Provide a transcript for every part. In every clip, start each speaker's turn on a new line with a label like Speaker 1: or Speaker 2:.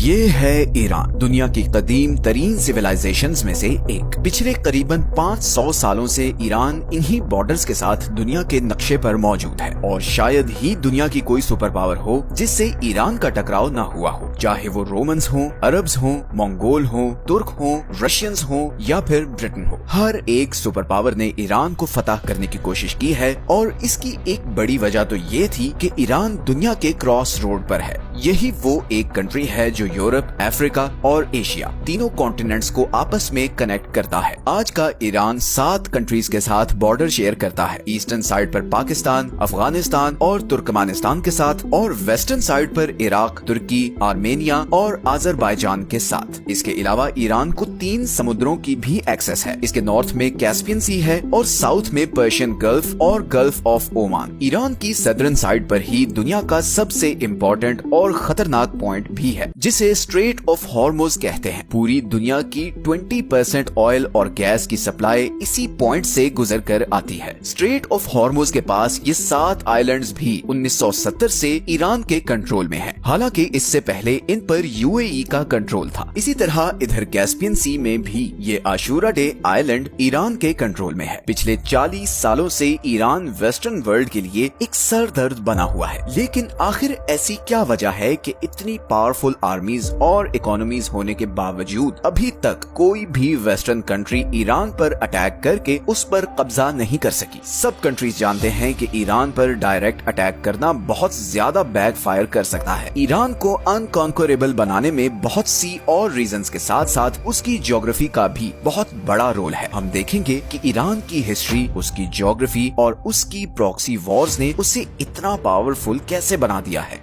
Speaker 1: یہ ہے ایران، دنیا کی قدیم ترین سویلائزیشنز میں سے ایک۔ پچھلے قریباً 500 سالوں سے ایران انہی بارڈرز کے ساتھ دنیا کے نقشے پر موجود ہے، اور شاید ہی دنیا کی کوئی سپر پاور ہو جس سے ایران کا ٹکراؤ نہ ہوا ہو، چاہے وہ رومنز ہوں، عربز ہوں، منگول ہوں، ترک ہوں، رشینز ہوں یا پھر برٹن ہو۔ ہر ایک سپر پاور نے ایران کو فتح کرنے کی کوشش کی ہے، اور اس کی ایک بڑی وجہ تو یہ تھی کہ ایران دنیا کے کراس روڈ پر ہے۔ یہی وہ ایک کنٹری ہے جو یورپ، افریقہ اور ایشیا تینوں کانٹیننٹس کو آپس میں کنیکٹ کرتا ہے۔ آج کا ایران 7 کنٹریز کے ساتھ بارڈر شیئر کرتا ہے، ایسٹرن سائڈ پر پاکستان، افغانستان اور ترکمانستان کے ساتھ، اور ویسٹرن سائڈ پر عراق، ترکی، آرمینیا اور آذربائیجان کے ساتھ۔ اس کے علاوہ ایران کو 3 سمندروں کی بھی ایکسس ہے۔ اس کے نارتھ میں کیسپین سی ہے اور ساؤتھ میں پرشین گلف اور گلف آف اومان۔ ایران کی سدرن سائڈ پر ہی دنیا کا سب سے امپورٹنٹ اور خطرناک پوائنٹ بھی ہے، جسے اسٹریٹ آف ہارموز کہتے ہیں۔ پوری دنیا کی 20% آئل اور گیس کی سپلائی اسی پوائنٹ سے گزر کر آتی ہے۔ اسٹریٹ آف ہارموز کے پاس یہ 7 آئلینڈز بھی 1970 سے ایران کے کنٹرول میں ہیں، حالانکہ اس سے پہلے ان پر UAE کا کنٹرول تھا۔ اسی طرح ادھر کیسپین سی میں بھی یہ عاشورہ ڈے آئلینڈ ایران کے کنٹرول میں ہے۔ پچھلے 40 سالوں سے ایران ویسٹرن ورلڈ کے لیے ایک سر درد بنا ہوا ہے، لیکن آخر ایسی کیا وجہ ہے کہ اتنی پاورفل آرمیز اور اکانومیز ہونے کے باوجود ابھی تک کوئی بھی ویسٹرن کنٹری ایران پر اٹیک کر کے اس پر قبضہ نہیں کر سکی؟ سب کنٹریز جانتے ہیں کہ ایران پر ڈائریکٹ اٹیک کرنا بہت زیادہ بیک فائر کر سکتا ہے۔ ایران کو انکانکوریبل بنانے میں بہت سی اور ریزنز کے ساتھ ساتھ اس کی جیوگرافی کا بھی بہت بڑا رول ہے۔ ہم دیکھیں گے کہ ایران کی ہسٹری، اس کی جیوگرافی اور اس کی پراکسی وارز نے اسے اتنا پاورفل کیسے بنا دیا ہے۔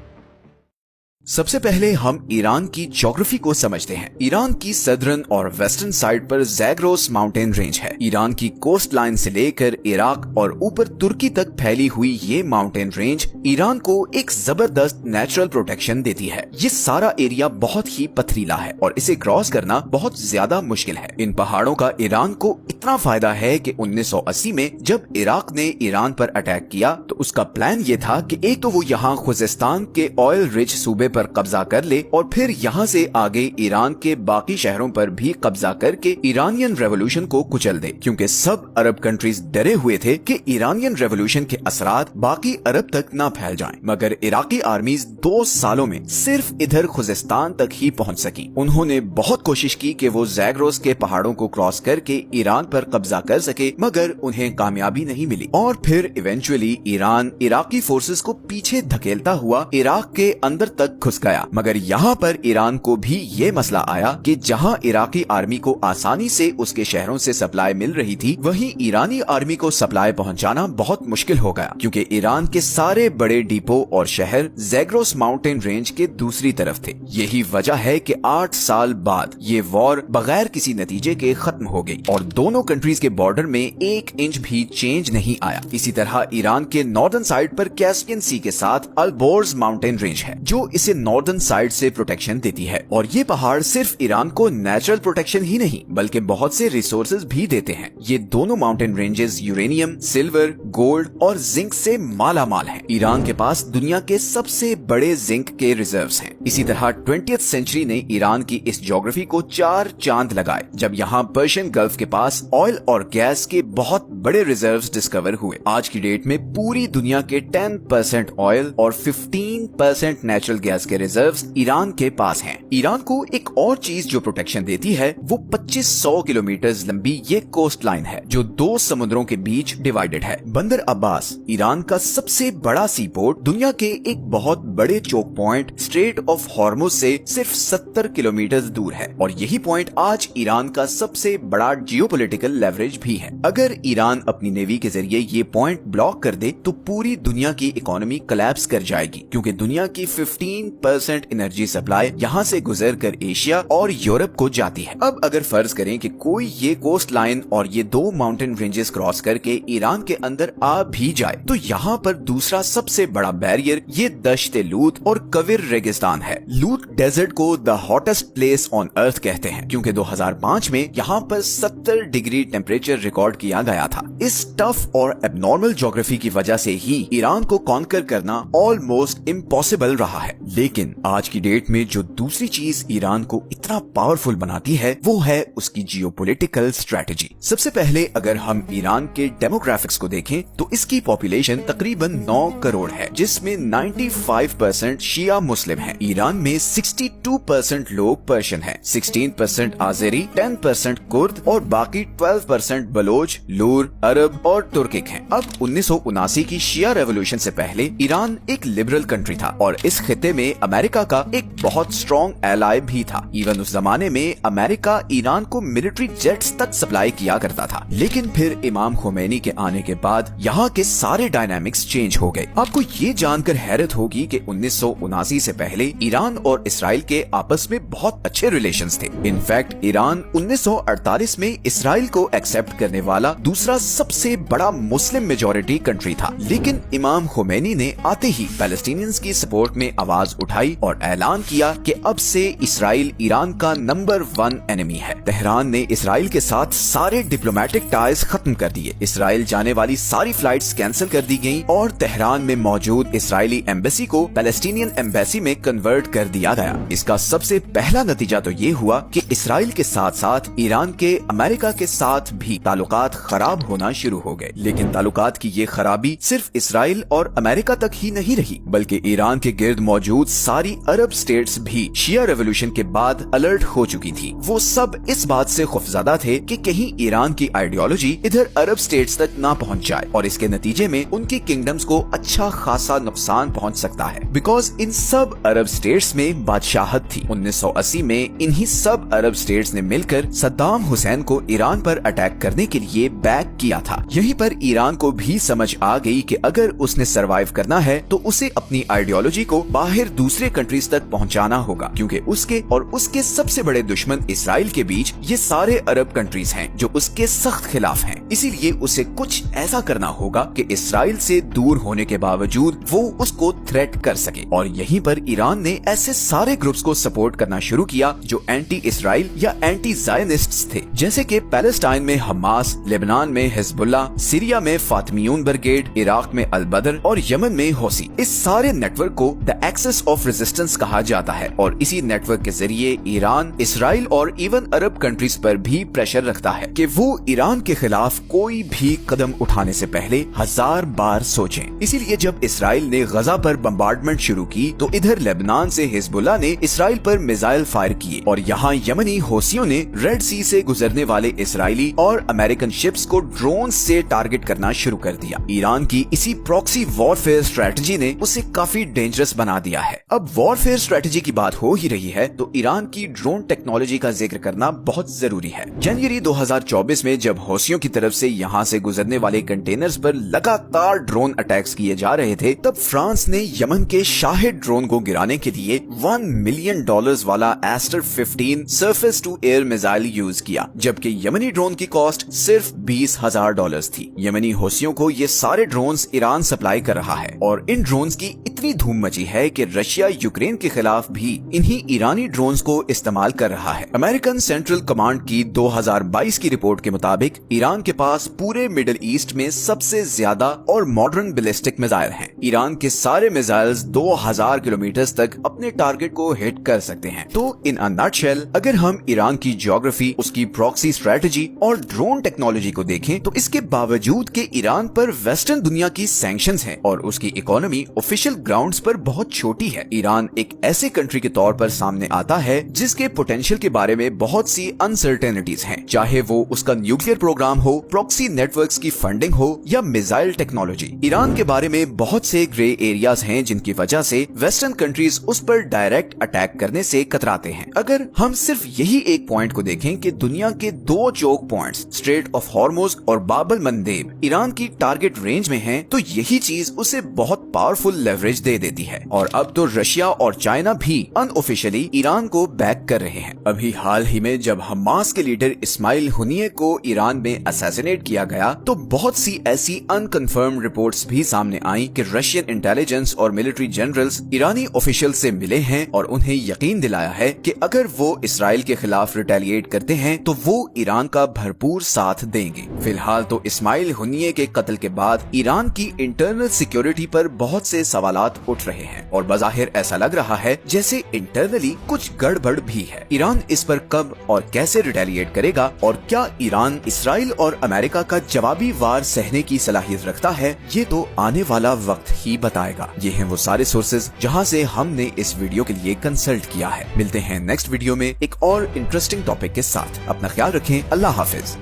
Speaker 1: سب سے پہلے ہم ایران کی جیوگرافی کو سمجھتے ہیں۔ ایران کی سدرن اور ویسٹرن سائڈ پر زیگروس ماؤنٹین رینج ہے۔ ایران کی کوسٹ لائن سے لے کر عراق اور اوپر ترکی تک پھیلی ہوئی یہ ماؤنٹین رینج ایران کو ایک زبردست نیچرل پروٹیکشن دیتی ہے۔ یہ سارا ایریا بہت ہی پتھریلا ہے اور اسے کراس کرنا بہت زیادہ مشکل ہے۔ ان پہاڑوں کا ایران کو اتنا فائدہ ہے کہ 1980 میں جب عراق نے ایران پر اٹیک کیا تو اس کا پلان یہ تھا کہ ایک تو وہ یہاں خوزستان کے آئل رچ صوبے پر قبضہ کر لے، اور پھر یہاں سے آگے ایران کے باقی شہروں پر بھی قبضہ کر کے ایرانین ریولوشن کو کچل دے، کیونکہ سب عرب کنٹریز ڈرے ہوئے تھے کہ ایرانین ریولوشن کے اثرات باقی عرب تک نہ پھیل جائیں۔ مگر عراقی آرمیز 2 سالوں میں صرف ادھر خوزستان تک ہی پہنچ سکی۔ انہوں نے بہت کوشش کی کہ وہ زیگروس کے پہاڑوں کو کراس کر کے ایران پر قبضہ کر سکے، مگر انہیں کامیابی نہیں ملی، اور پھر ایونچولی ایران عراقی فورسز کو پیچھے دھکیلتا ہوا عراق کے اندر تک گھس گیا۔ مگر یہاں پر ایران کو بھی یہ مسئلہ آیا کہ جہاں عراقی آرمی کو آسانی سے اس کے شہروں سے سپلائی مل رہی تھی، وہیں ایرانی آرمی کو سپلائی پہنچانا بہت مشکل ہو گیا، کیونکہ ایران کے سارے بڑے ڈیپو اور شہر زیگروس ماؤنٹین رینج کے دوسری طرف تھے۔ یہی وجہ ہے کہ 8 سال بعد یہ وار بغیر کسی نتیجے کے ختم ہو گئی، اور دونوں کنٹریز کے بارڈر میں 1 انچ بھی چینج نہیں آیا۔ اسی طرح ایران کے ناردرن سائڈ پر کیسپین سی کے ساتھ البورز ماؤنٹین رینج ہے، جو اسے ناردرن سائڈ سے پروٹیکشن دیتی ہے، اور یہ پہاڑ صرف ایران کو نیچرل پروٹیکشن ہی نہیں بلکہ بہت سے ریسورسز بھی دیتے ہیں۔ یہ دونوں mountain ranges uranium, silver, gold اور زنک سے مالا مال ہیں۔ ایران کے پاس دنیا کے سب سے بڑے زنک کے ریزروز ہیں۔ اسی طرح 20th سینچری نے ایران کی اس جیوگرافی کو 4 چاند لگائے، جب یہاں پرشین گلف کے پاس آئل اور گیس کے بہت بڑے ریزروز ڈسکور ہوئے۔ آج کی ڈیٹ میں پوری دنیا کے 10% آئل اور 15% نیچرل گیس کے ریزروز ایران کے پاس ہیں۔ ایران کو ایک اور چیز جو پروٹیکشن دیتی ہے وہ 2500 کلومیٹر لمبی یہ کوسٹ لائن ہے، جو 2 سمندروں کے بیچ ڈیوائیڈڈ ہے۔ بندر عباس ایران کا سب سے بڑا سی پورٹ دنیا کے ایک بہت بڑے چوک پوائنٹ اسٹریٹ آف ہارموز سے صرف 70 کلومیٹر دور ہے، اور یہی پوائنٹ آج ایران کا سب سے بڑا جیو پولیٹیکل لیوریج بھی ہے۔ اگر ایران اپنی نیوی کے ذریعے یہ پوائنٹ بلاک کر دے تو پوری دنیا کی اکانومی کلیپس کر جائے گی، کیونکہ دنیا کی 15% انرجی سپلائی یہاں سے گزر کر ایشیا اور یورپ کو جاتی ہے۔ اب اگر فرض کریں کہ کوئی یہ کوسٹ لائن اور یہ 2 ماؤنٹین رینجز کراس کر کے ایران کے اندر آ بھی جائے تو یہاں پر دوسرا سب سے بڑا بیریئر یہ دشت لوت اور کویر ریگستان ہے۔ لوت ڈیزرٹ کو دا ہاٹسٹ پلیس آن ارتھ کہتے ہیں، کیونکہ 2005 میں یہاں پر 70 ڈگری ٹیمپریچر ریکارڈ کیا گیا تھا۔ اس ٹف اور اب نارمل جیوگرافی کی وجہ سے ہی ایران کو کانکر کرنا آلموسٹ امپاسبل رہا ہے، लेकिन आज की डेट में जो दूसरी चीज ईरान को इतना पावरफुल बनाती है वो है उसकी जियोपॉलिटिकल स्ट्रेटजी। सबसे पहले अगर हम ईरान के डेमोग्राफिक्स को देखें तो इसकी पॉपुलेशन तकरीबन 9 करोड़ है, जिसमें 95% शिया मुस्लिम हैं। ईरान में 62% लोग पर्शियन हैं, 16% आज़ेरी, 10% कुर्द और बाकी 12% बलोच, लूर, अरब और तुर्किक हैं। अब 1979 की शिया रेवोल्यूशन से पहले ईरान एक लिबरल कंट्री था और इस खित्ते में अमेरिका का एक बहुत स्ट्रॉन्ग एलाय भी था। इवन उस जमाने में अमेरिका ईरान को मिलिट्री जेट्स तक सप्लाई किया करता था। लेकिन फिर इमाम खोमेनी के आने के बाद यहाँ के सारे डायनामिक्स चेंज हो गए। आपको ये जानकर हैरत होगी कि 1979 से पहले ईरान और इसराइल के आपस में बहुत अच्छे रिलेशंस थे। इनफैक्ट ईरान 1948 में इसराइल को एक्सेप्ट करने वाला दूसरा सबसे बड़ा मुस्लिम मेजॉरिटी कंट्री था। लेकिन इमाम खोमेनी ने आते ही पैलेस्टीनियंस की सपोर्ट में आवाज उठाई और ऐलान किया कि अब से इसराइल ईरान का नंबर 1 एनिमी है। तेहरान ने इसराइल के साथ सारे डिप्लोमेटिक टाइज खत्म कर दिए। इसराइल जाने वाली सारी फ्लाइट्स कैंसिल कर दी गईं और तेहरान में मौजूद इसराइली एम्बेसी को पैलेस्टीनियन एम्बेसी में कन्वर्ट कर दिया गया। इसका सबसे पहला नतीजा तो ये हुआ कि इसराइल के साथ साथ ईरान के अमेरिका के साथ भी ताल्लुकात खराब होना शुरू हो गए। लेकिन ताल्लुकात की ये खराबी सिर्फ इसराइल और अमेरिका तक ही नहीं रही, बल्कि ईरान के गिर्द मौजूद सारी अरब स्टेट्स भी शिया रेवोल्यूशन के बाद अलर्ट हो चुकी थी। वो सब इस बात से खौफजदा थे कि कहीं ईरान की आइडियोलॉजी इधर अरब स्टेट्स तक ना पहुंच जाए और इसके नतीजे में उनकी किंगडम्स को अच्छा खासा नुकसान पहुंच सकता है। बिकॉज इन सब अरब स्टेट्स में बादशाहत थी। 1980 में इन्हीं सब अरब स्टेट्स ने मिलकर सद्दाम हुसैन को ईरान पर अटैक करने के लिए बैक किया था। यहीं पर ईरान को भी समझ आ गई कि अगर उसने सरवाइव करना है तो उसे अपनी आइडियोलॉजी को बाहर दूसरे कंट्रीज तक पहुंचाना होगा, क्योंकि उसके और उसके सबसे बड़े दुश्मन इसराइल के बीच ये सारे अरब कंट्रीज हैं जो उसके सख्त खिलाफ हैं। इसीलिए उसे कुछ ऐसा करना होगा कि इसराइल से दूर होने के बावजूद वो उसको थ्रेट कर सके। और यहीं पर ईरान ने ऐसे सारे ग्रुप्स को सपोर्ट करना शुरू किया जो एंटी इसराइल या एंटी ज़ायनिस्ट्स थे, जैसे कि पैलेस्टाइन में हमास, लेबनान में हिजबुल्लाह, सीरिया में फातिमियून ब्रिगेड, इराक में अल बदर और यमन में हौसी। इस सारे नेटवर्क को द एक्सिस ऑफ रेजिस्टेंस कहा जाता है और इसी नेटवर्क के जरिए ईरान, इसराइल और इवन अरब कंट्रीज पर भी प्रेशर रखता है कि वो ईरान के खिलाफ कोई भी कदम उठाने से पहले 1000 बार सोचें। इसीलिए जब इसराइल ने गजा पर बम्बार्डमेंट शुरू की तो इधर लेबनान से हिजबुल्लाह ने इसराइल पर मिसाइल फायर किए और यहाँ यमनी हौसियों ने रेड सी से गुजरने वाले इसराइली और अमेरिकन शिप्स को ड्रोन से टारगेट करना शुरू कर दिया। ईरान की इसी प्रॉक्सी वॉरफेयर स्ट्रेटजी ने उसे काफी डेंजरस बना दिया है। अब वॉरफेयर स्ट्रेटजी की बात हो ही रही है तो ईरान की ड्रोन टेक्नोलॉजी का जिक्र करना बहुत जरूरी है। जनवरी 2024 में जब हौसियों की तरफ से यहाँ से गुजरने वाले कंटेनर्स पर लगातार ड्रोन अटैक्स किए जा रहे थे, तब फ्रांस ने यमन के शाहिद ड्रोन को गिराने के लिए $1 मिलियन वाला Aster 15 surface to air missile use किया, जबकि यमनी ड्रोन की कॉस्ट सिर्फ $20,000 थी। यमनी हौसियों को ये सारे ड्रोन्स ईरान सप्लाई कर रहा है और इन ड्रोन्स की इतनी धूम मची है कि रशिया यूक्रेन के खिलाफ भी इन्हीं ईरानी ड्रोन्स को इस्तेमाल कर रहा है। अमेरिकन सेंट्रल कमांड की 2022 की रिपोर्ट के मुताबिक ईरान के पास पूरे मिडिल ईस्ट में सबसे ज्यादा और मॉडर्न बैलिस्टिक मिसाइल हैं। ईरान के सारे मिसाइल्स 2000 किलोमीटर तक अपने टारगेट को हिट कर सकते हैं। तो इन अ नटशेल अगर हम ईरान की ज्योग्राफी, उसकी प्रॉक्सी स्ट्रेटजी और ड्रोन टेक्नोलॉजी को देखें तो इसके बावजूद कि ईरान पर वेस्टर्न दुनिया की सैंक्शंस हैं और उसकी इकोनॉमी ऑफिशियल ग्राउंड्स पर बहुत छोटी है, ईरान एक ऐसे कंट्री के तौर पर सामने आता है जिसके पोटेंशियल के बारे में बहुत सी अनसर्टेनिटीज हैं, चाहे वो उसका न्यूक्लियर प्रोग्राम हो, प्रॉक्सी नेटवर्क्स की फंडिंग हो या मिसाइल टेक्नोलॉजी। ईरान के बारे में बहुत से ग्रे एरियाज हैं जिनकी वजह से वेस्टर्न कंट्रीज उस पर डायरेक्ट अटैक करने से कतराते हैं। अगर हम सिर्फ यही एक पॉइंट को देखें कि दुनिया के 2 choke points strait of Hormuz और बाब अल मंदेब ईरान की टारगेट रेंज में हैं, तो यही चीज उसे बहुत पावरफुल लेवरेज दे देती है। और अब तो रशिया और चाइना भी अनऑफिशियली ईरान को बैक कर रहे हैं। अभी हाल ही में जब हमास के लीडर इस्माइल हुनिये को ईरान में असैसिनेट असैसिनेट किया गया तो बहुत सी ऐसी अनकन्फर्म रिपोर्ट्स भी सामने आई कि रशियन इंटेलिजेंस और मिलिट्री जनरल्स ईरानी ऑफिशियल से मिले हैं और उन्हें यकीन दिलाया है कि अगर वो इसराइल के खिलाफ रिटेलिएट करते हैं तो वो ईरान का भरपूर साथ देंगे। फिलहाल तो इस्माइल हुनिये के कत्ल के बाद ईरान की इंटरनल सिक्योरिटी पर बहुत से सवालात उठ रहे हैं और बज़ाहिर ऐसा लग रहा है जैसे इंटरनली कुछ गड़बड़ भी है। ईरान इस पर कब और कैसे रिटेलिएट करेगा और क्या ईरान इसराइल और अमेरिका का जवाबी वार सहने की सलाहियत रखता है, ये तो आने वाला वक्त ही बताएगा। ये हैं वो सारे सोर्सेज जहां से हमने इस वीडियो के लिए कंसल्ट किया है। मिलते हैं नेक्स्ट वीडियो में एक और इंटरेस्टिंग टॉपिक के साथ। अपना ख्याल रखें। अल्लाह हाफिज।